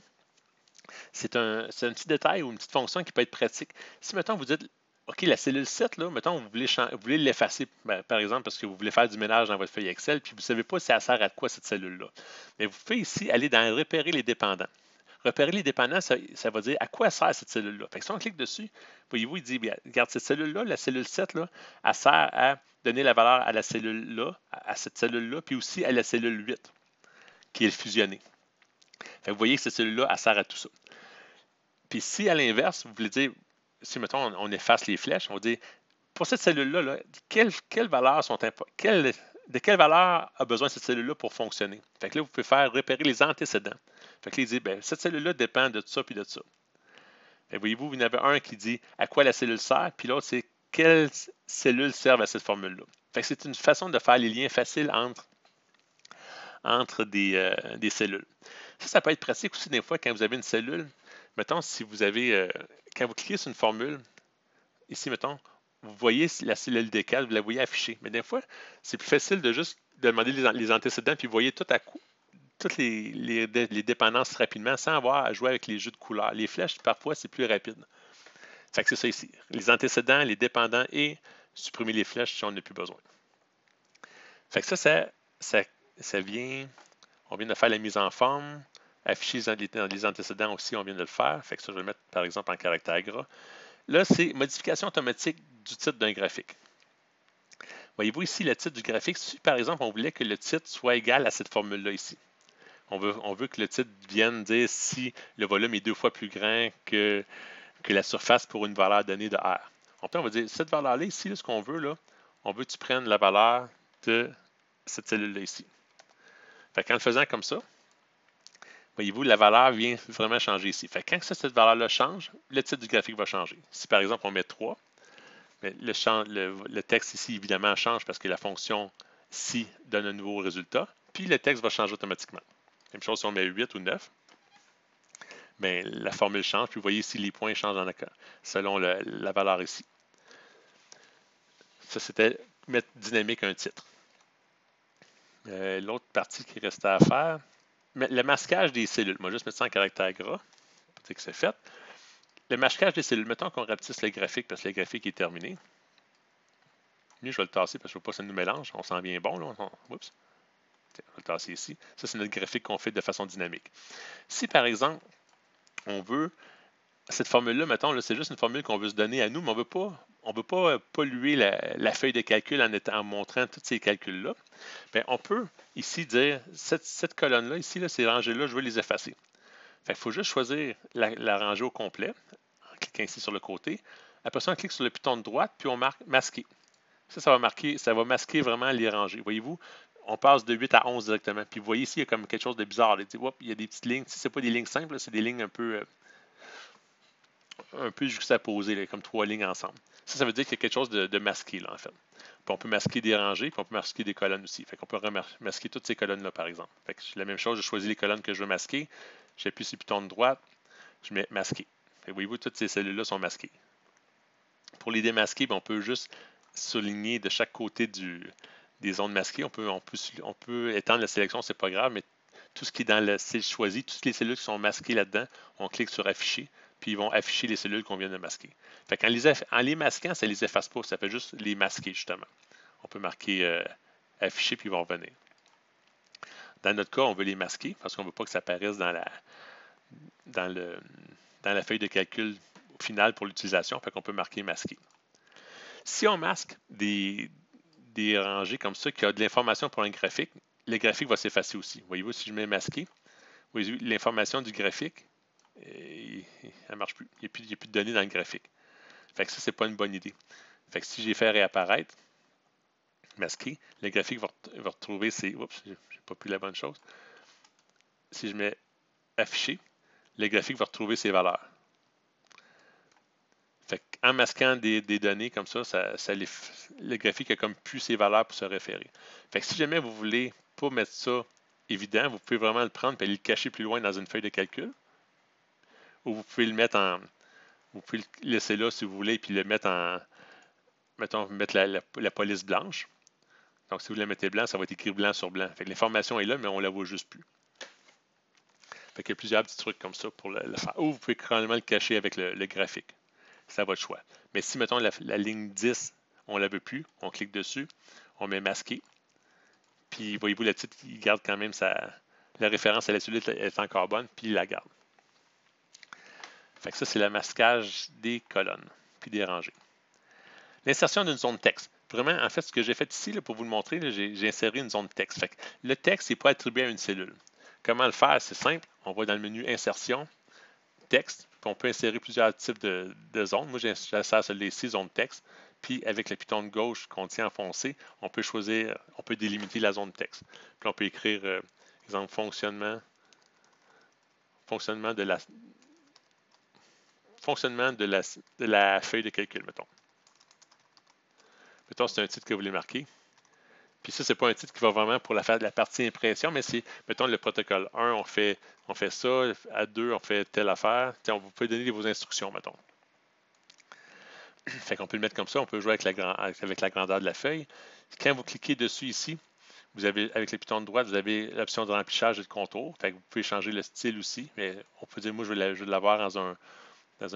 Speaker 1: C'est un petit détail ou une petite fonction qui peut être pratique. Si, mettons, vous dites, OK, la cellule 7, là, mettons, vous voulez l'effacer, par exemple, parce que vous voulez faire du ménage dans votre feuille Excel, puis vous ne savez pas si elle sert à quoi cette cellule-là. Mais vous pouvez ici aller dans repérer les dépendants. Repérer les dépendants, ça va dire à quoi sert cette cellule-là. Fait que si on clique dessus, voyez-vous, il dit, bien, regarde, cette cellule-là, la cellule 7, là, elle sert à donner la valeur à la cellule-là, à cette cellule-là, puis aussi à la cellule 8, qui est le fusionné. Fait que vous voyez que cette cellule-là, elle sert à tout ça. Puis si, à l'inverse, vous voulez dire, si, mettons, on efface les flèches, on va dire, pour cette cellule-là, là, quelles valeurs sont importantes? De quelle valeur a besoin cette cellule-là pour fonctionner? Fait que là, vous pouvez faire repérer les antécédents. Fait que là, il dit, bien, cette cellule-là dépend de ça puis de ça. Et voyez-vous, il y en avait un qui dit à quoi la cellule sert, puis l'autre, c'est quelles cellules servent à cette formule-là. Fait que c'est une façon de faire les liens faciles entre des cellules. Ça peut être pratique aussi des fois quand vous avez une cellule. Mettons, si vous avez, quand vous cliquez sur une formule, ici, mettons, vous voyez la cellule D4, vous la voyez affichée. Mais des fois, c'est plus facile de juste demander les antécédents, puis vous voyez tout à coup toutes les dépendances rapidement sans avoir à jouer avec les jeux de couleurs. Les flèches, parfois, c'est plus rapide. Fait que c'est ça ici. Les antécédents, les dépendants et supprimer les flèches si on n'a plus besoin. Fait que ça vient, on vient de faire la mise en forme. Afficher les antécédents aussi, on vient de le faire. Fait que ça, je vais le mettre par exemple en caractère gras. Là, c'est modification automatique du titre d'un graphique. Voyez-vous ici le titre du graphique. Si par exemple, on voulait que le titre soit égal à cette formule-là ici. On veut que le titre vienne dire si le volume est 2 fois plus grand que la surface pour une valeur donnée de R. On va dire, cette valeur-là ici, là, ce qu'on veut, là, on veut que tu prennes la valeur de cette cellule-là ici. Fait qu'en le faisant comme ça, voyez-vous, la valeur vient vraiment changer ici. Fait que quand cette valeur-là change, le titre du graphique va changer. Si par exemple on met 3, le texte ici, évidemment, change parce que la fonction ci donne un nouveau résultat, puis le texte va changer automatiquement. Même chose si on met 8 ou 9, bien, la formule change, puis vous voyez ici les points changent selon la valeur ici. Ça, c'était mettre dynamique un titre. L'autre partie qui restait à faire, le masquage des cellules. Moi, juste mettre ça en caractère gras, pour dire que c'est fait. Le masquage des cellules, mettons qu'on rapetisse le graphique parce que le graphique est terminé. Mieux, je vais le tasser parce que je ne veux pas que ça nous mélange. On sent bien bon, là. Oups. Je vais le tasser ici. Ça, c'est notre graphique qu'on fait de façon dynamique. Si, par exemple, on veut, cette formule-là, mettons, c'est juste une formule qu'on veut se donner à nous, mais on ne veut pas polluer la feuille de calcul en montrant tous ces calculs-là. Bien, on peut ici dire, cette colonne-là, ici, là, ces rangées-là, je veux les effacer. Fait qu'il faut juste choisir la rangée au complet, en cliquant ici sur le côté. Après ça, on clique sur le piton de droite, puis on marque masquer. Ça va masquer vraiment les rangées. Voyez-vous, on passe de 8 à 11 directement. Puis vous voyez ici, il y a comme quelque chose de bizarre. Il y a des petites lignes. Si ce n'est pas des lignes simples, c'est des lignes un peu juxtaposées, là, comme 3 lignes ensemble. Ça veut dire qu'il y a quelque chose de masqué, là, en fait. Puis on peut masquer des rangées, puis on peut masquer des colonnes aussi. Fait qu'on peut masquer toutes ces colonnes-là, par exemple. Fait que c'est la même chose, je choisis les colonnes que je veux masquer. J'appuie sur le piton de droite, je mets masquer. Fait que voyez-vous, toutes ces cellules-là sont masquées. Pour les démasquer, on peut juste souligner de chaque côté des zones masquées. On peut étendre la sélection, c'est pas grave, mais tout ce qui est dans le cell choisi, toutes les cellules qui sont masquées là-dedans, on clique sur afficher, puis ils vont afficher les cellules qu'on vient de masquer. Fait qu'en les masquant, ça ne les efface pas, ça fait juste les masquer, justement. On peut marquer afficher, puis ils vont revenir. Dans notre cas, on veut les masquer parce qu'on ne veut pas que ça apparaisse dans la feuille de calcul finale pour l'utilisation, fait qu'on peut marquer masquer. Si on masque des rangées comme ça qui a de l'information pour un graphique, le graphique va s'effacer aussi. Voyez-vous, si je mets masqué, voyez-vous, l'information du graphique, elle ne marche plus. Il n'y a plus de données dans le graphique. Fait que ça, c'est pas une bonne idée. Fait que si j'ai fait réapparaître, masqué, le graphique va retrouver ses. Oups, j'ai pas pris la bonne chose. Si je mets afficher, le graphique va retrouver ses valeurs. Fait en masquant des données comme ça, le graphique a comme plus ses valeurs pour se référer. Fait que si jamais vous voulez pas mettre ça évident, vous pouvez vraiment le prendre et le cacher plus loin dans une feuille de calcul. Ou vous pouvez le mettre vous pouvez le laisser là si vous voulez, puis le mettre mettons, mettre la police blanche. Donc si vous la mettez blanc, ça va être écrit blanc sur blanc. Fait que l'information est là, mais on ne la voit juste plus. Fait qu'il y a plusieurs petits trucs comme ça pour le faire. Ou vous pouvez carrément le cacher avec le graphique. C'est à votre choix. Mais si, mettons, la ligne 10, on ne la veut plus, on clique dessus, on met masquer. Puis, voyez-vous, le titre, il garde quand même la référence à la cellule est encore bonne, puis il la garde. Fait que ça, c'est le masquage des colonnes, puis des rangées. L'insertion d'une zone texte. Vraiment, en fait, ce que j'ai fait ici, là, pour vous le montrer, j'ai inséré une zone texte. Fait que le texte n'est pas attribué à une cellule. Comment le faire? C'est simple. On va dans le menu Insertion, Texte, puis on peut insérer plusieurs types de zones. Moi, j'insère celui-ci, zone texte. Puis avec le piton de gauche qu'on tient enfoncé, on peut choisir, on peut délimiter la zone texte. Puis on peut écrire, exemple, fonctionnement de la feuille de calcul, mettons. Mettons, c'est un titre que vous voulez marquer. Puis ça, c'est pas un titre qui va vraiment pour la partie impression, mais c'est, mettons, le protocole 1, on fait ça, à 2, on fait telle affaire. Vous pouvez donner vos instructions, mettons. Fait qu'on peut le mettre comme ça, on peut jouer avec la grandeur de la feuille. Quand vous cliquez dessus ici, vous avez, avec le piton de droite, vous avez l'option de remplissage et de contour. Fait que vous pouvez changer le style aussi, mais on peut dire, moi, je veux l'avoir dans un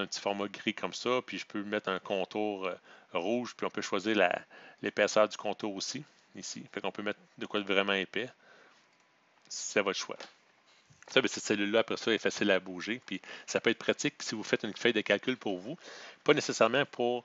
Speaker 1: petit format gris comme ça, puis je peux mettre un contour rouge, puis on peut choisir l'épaisseur du contour aussi, ici. Fait qu'on peut mettre de quoi de vraiment épais. C'est à votre choix. Ça, bien, cette cellule-là, après ça, est facile à bouger, puis ça peut être pratique si vous faites une feuille de calcul pour vous. Pas nécessairement pour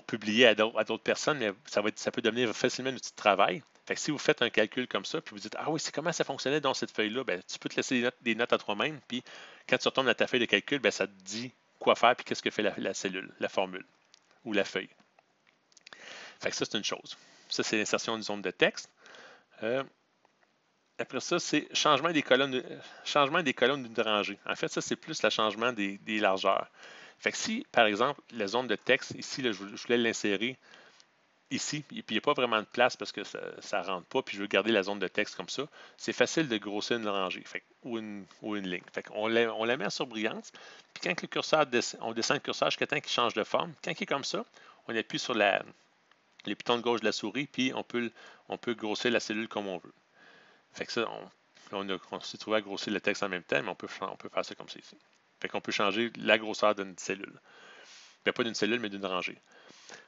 Speaker 1: publier à d'autres personnes, mais ça peut devenir facilement un outil de travail. Fait que si vous faites un calcul comme ça, puis vous dites, ah oui, c'est comment ça fonctionnait dans cette feuille-là, ben, tu peux te laisser des notes à toi-même, puis quand tu retournes dans ta feuille de calcul, ben, ça te dit quoi faire, puis qu'est-ce que fait la cellule, la formule ou la feuille. Fait que ça, c'est une chose. Ça, c'est l'insertion d'une zone de texte. Après ça, c'est changement des colonnes d'une rangée. En fait, ça, c'est plus le changement des largeurs. Fait que si, par exemple, la zone de texte, ici, là, je voulais l'insérer ici, et puis il n'y a pas vraiment de place parce que ça ne rentre pas, puis je veux garder la zone de texte comme ça, c'est facile de grossir une rangée ou une ligne. Fait qu'on la met en surbrillance, puis quand le curseur on descend le curseur jusqu'à temps qu'il change de forme, quand il est comme ça, on appuie sur le piton de gauche de la souris, puis on peut grossir la cellule comme on veut. Fait que ça, on s'est trouvé à grossir le texte en même temps, mais on peut faire ça comme ça ici. Fait qu'on peut changer la grosseur d'une cellule. Bien, pas d'une cellule, mais d'une rangée.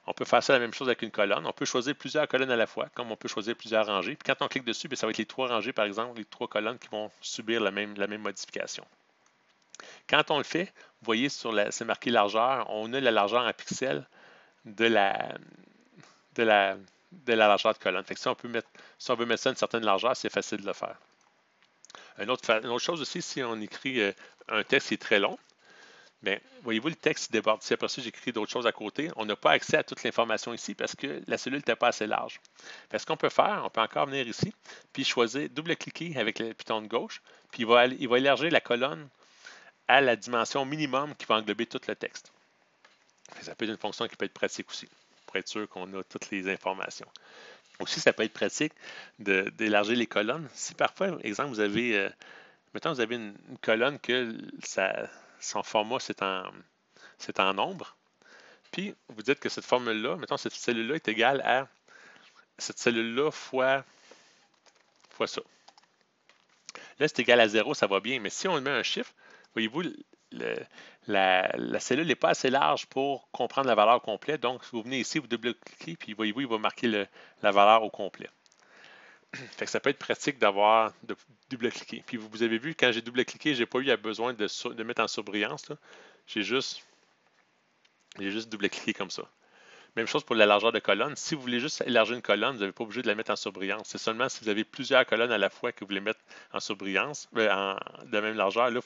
Speaker 1: On peut faire ça la même chose avec une colonne. On peut choisir plusieurs colonnes à la fois, comme on peut choisir plusieurs rangées. Puis quand on clique dessus, bien, ça va être les 3 rangées, par exemple, les 3 colonnes qui vont subir la même modification. Quand on le fait, vous voyez, c'est marqué largeur, on a la largeur en pixels de la largeur de colonne. Fait que si on veut mettre ça à une certaine largeur, c'est facile de le faire. Une autre chose aussi, si on écrit un texte qui est très long, bien, voyez-vous, le texte déborde. Si après ça, j'écris d'autres choses à côté, on n'a pas accès à toute l'information ici parce que la cellule n'était pas assez large. Fait ce qu'on peut faire, on peut encore venir ici, puis choisir, double-cliquer avec le piton de gauche, puis il va élargir la colonne à la dimension minimum qui va englober tout le texte. Ça peut être une fonction qui peut être pratique aussi, pour être sûr qu'on a toutes les informations. Aussi, ça peut être pratique d'élargir les colonnes. Si parfois, exemple, vous avez, mettons, vous avez une colonne que son format, c'est en nombre, puis vous dites que cette formule-là, mettons, cette cellule-là est égale à cette cellule-là fois ça. Là, c'est égal à 0, ça va bien, mais si on met un chiffre, voyez-vous, la cellule n'est pas assez large pour comprendre la valeur complète. Donc, si vous venez ici, vous double-cliquez, puis voyez-vous, il va marquer la valeur au complet. Fait que ça peut être pratique de double-cliquer. Puis vous avez vu, quand j'ai double-cliqué, je n'ai pas eu besoin de mettre en surbrillance. J'ai juste double-cliqué comme ça. Même chose pour la largeur de colonne. Si vous voulez juste élargir une colonne, vous n'avez pas obligé de la mettre en surbrillance. C'est seulement si vous avez plusieurs colonnes à la fois que vous voulez mettre en surbrillance, de même largeur, là, il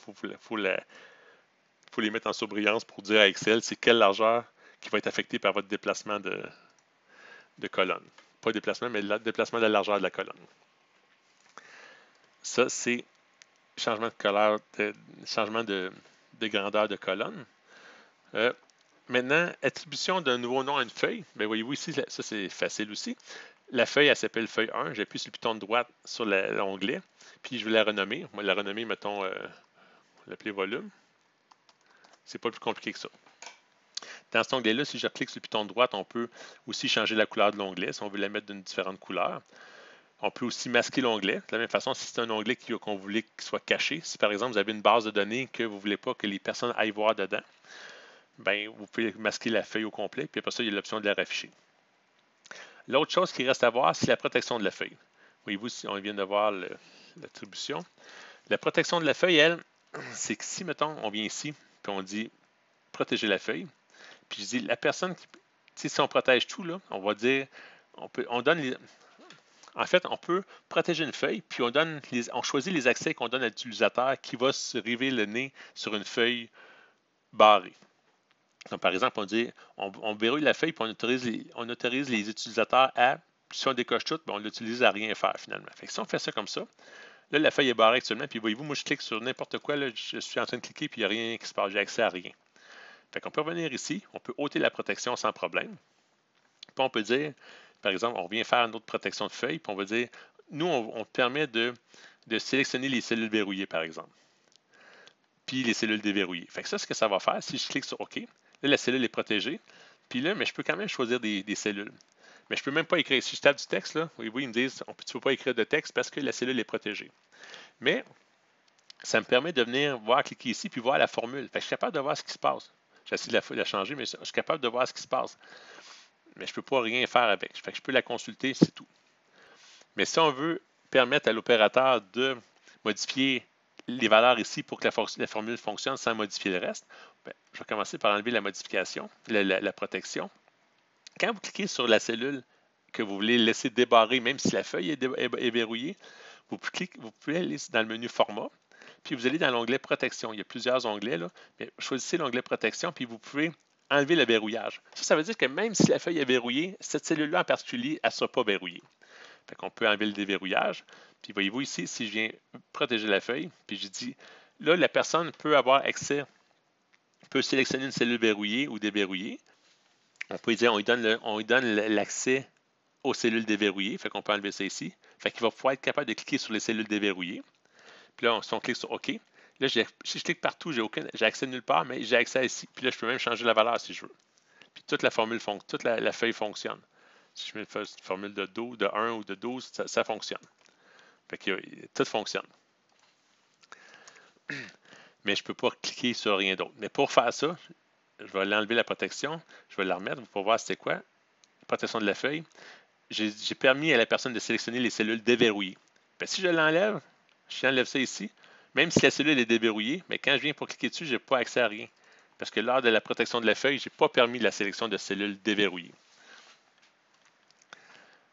Speaker 1: faut les mettre en surbrillance pour dire à Excel c'est quelle largeur qui va être affectée par votre déplacement de colonne. Pas déplacement, mais le déplacement de la largeur de la colonne. Ça, c'est changement de grandeur de colonne. Maintenant, attribution d'un nouveau nom à une feuille. Bien, voyez-vous ici, ça c'est facile aussi. La feuille, elle s'appelle feuille 1. J'appuie sur le piton de droite sur l'onglet. Puis je vais la renommer. On va la renommer, mettons, l'appeler volume. C'est pas plus compliqué que ça. Dans cet onglet-là, si je clique sur le piton de droite, on peut aussi changer la couleur de l'onglet si on veut la mettre d'une différente couleur. On peut aussi masquer l'onglet. De la même façon, si c'est un onglet qu'on voulait qu'il soit caché, si par exemple vous avez une base de données que vous ne voulez pas que les personnes aillent voir dedans, ben, vous pouvez masquer la feuille au complet, puis après ça, il y a l'option de la rafficher. L'autre chose qui reste à voir, c'est la protection de la feuille. Voyez-vous, si on vient de voir l'attribution. La protection de la feuille, elle, c'est que si, mettons, on vient ici, puis on dit protéger la feuille, puis je dis la personne qui, si on protège tout, là, on va dire, on donne les, en fait, on peut protéger une feuille, puis on choisit les accès qu'on donne à l'utilisateur qui va se river le nez sur une feuille barrée. Donc, par exemple, on verrouille la feuille, puis on autorise les utilisateurs à, si on décoche tout, ben on l'utilise à rien faire finalement. Fait que si on fait ça comme ça, là, la feuille est barrée actuellement, puis voyez-vous, moi, je clique sur n'importe quoi, là, je suis en train de cliquer, puis il n'y a rien qui se passe, j'ai accès à rien. Fait qu'on peut revenir ici, on peut ôter la protection sans problème. Puis on peut dire, par exemple, on vient faire une autre protection de feuille, puis on va dire, nous, on permet de sélectionner les cellules verrouillées, par exemple, puis les cellules déverrouillées. Fait que ça, ce que ça va faire, si je clique sur OK, là, la cellule est protégée, puis là, mais je peux quand même choisir des cellules. Mais je ne peux même pas écrire. Si je tape du texte, là, oui, ils me disent, tu ne peux pas écrire de texte parce que la cellule est protégée. Mais ça me permet de venir voir, cliquer ici, puis voir la formule. Fait que je suis capable de voir ce qui se passe. J'essaie de la changer, mais je suis capable de voir ce qui se passe. Mais je ne peux pas rien faire avec. Fait que je peux la consulter, c'est tout. Mais si on veut permettre à l'opérateur de modifier les valeurs ici pour que la formule fonctionne sans modifier le reste, bien, je vais commencer par enlever la modification, la protection. Quand vous cliquez sur la cellule que vous voulez laisser débarrer, même si la feuille est verrouillée, vous pouvez aller dans le menu Format, puis vous allez dans l'onglet Protection. Il y a plusieurs onglets, là, mais choisissez l'onglet Protection, puis vous pouvez enlever le verrouillage. Ça veut dire que même si la feuille est verrouillée, cette cellule-là en particulier, elle ne sera pas verrouillée. Fait qu'on peut enlever le déverrouillage. Puis voyez-vous ici, si je viens protéger la feuille, puis je dis, là, la personne peut avoir accès, peut sélectionner une cellule verrouillée ou déverrouillée. On peut dire, on lui donne l'accès aux cellules déverrouillées. Fait qu'on peut enlever ça ici. Fait qu'il va pouvoir être capable de cliquer sur les cellules déverrouillées. Puis là, si on clique sur OK, là, si je clique partout, j'ai accès nulle part, mais j'ai accès ici. Puis là, je peux même changer la valeur si je veux. Puis toute la feuille fonctionne. Si je mets une formule de 12, de 1 ou de 12, ça fonctionne. Fait que tout fonctionne. Mais je ne peux pas cliquer sur rien d'autre. Mais pour faire ça, je vais l'enlever la protection, je vais la remettre pour voir c'est quoi. Protection de la feuille. J'ai permis à la personne de sélectionner les cellules déverrouillées. Bien, si je l'enlève, j'enlève ça ici, même si la cellule est déverrouillée, mais quand je viens pour cliquer dessus, je n'ai pas accès à rien. Parce que lors de la protection de la feuille, je n'ai pas permis la sélection de cellules déverrouillées.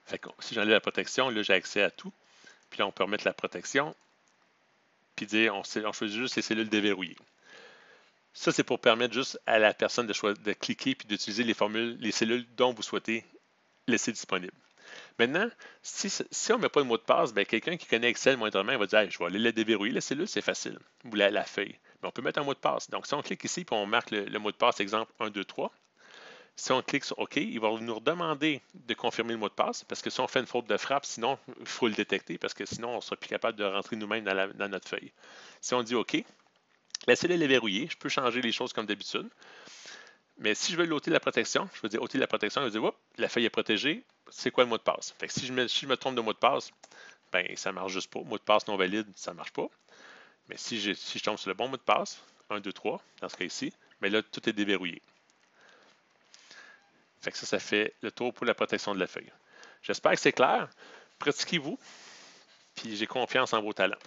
Speaker 1: Fait que, si j'enlève la protection, là, j'ai accès à tout. Puis là, on peut remettre la protection. Puis dire, on choisit juste les cellules déverrouillées. Ça, c'est pour permettre juste à la personne de cliquer puis d'utiliser les cellules dont vous souhaitez laisser disponibles. Maintenant, si on ne met pas de mot de passe, bien, quelqu'un qui connaît Excel moindrement, il va dire hey, je vais aller la déverrouiller, la cellule, c'est facile. Ou la feuille. Mais on peut mettre un mot de passe. Donc, si on clique ici et on marque le mot de passe, exemple 1, 2, 3, si on clique sur OK, il va nous redemander de confirmer le mot de passe parce que si on fait une faute de frappe, sinon, il faut le détecter parce que sinon, on ne sera plus capable de rentrer nous-mêmes dans notre feuille. Si on dit OK, la cellule est verrouillée, je peux changer les choses comme d'habitude. Mais si je veux ôter la protection, je vais dire ôter la protection, je vais dire oups, la feuille est protégée, c'est quoi le mot de passe? Fait que si je me trompe de mot de passe, ben ça ne marche juste pas. Mot de passe non valide, ça ne marche pas. Mais si je tombe sur le bon mot de passe, 1, 2, 3, dans ce cas ici, mais là, tout est déverrouillé. Fait que ça fait le tour pour la protection de la feuille. J'espère que c'est clair. Pratiquez-vous, puis j'ai confiance en vos talents.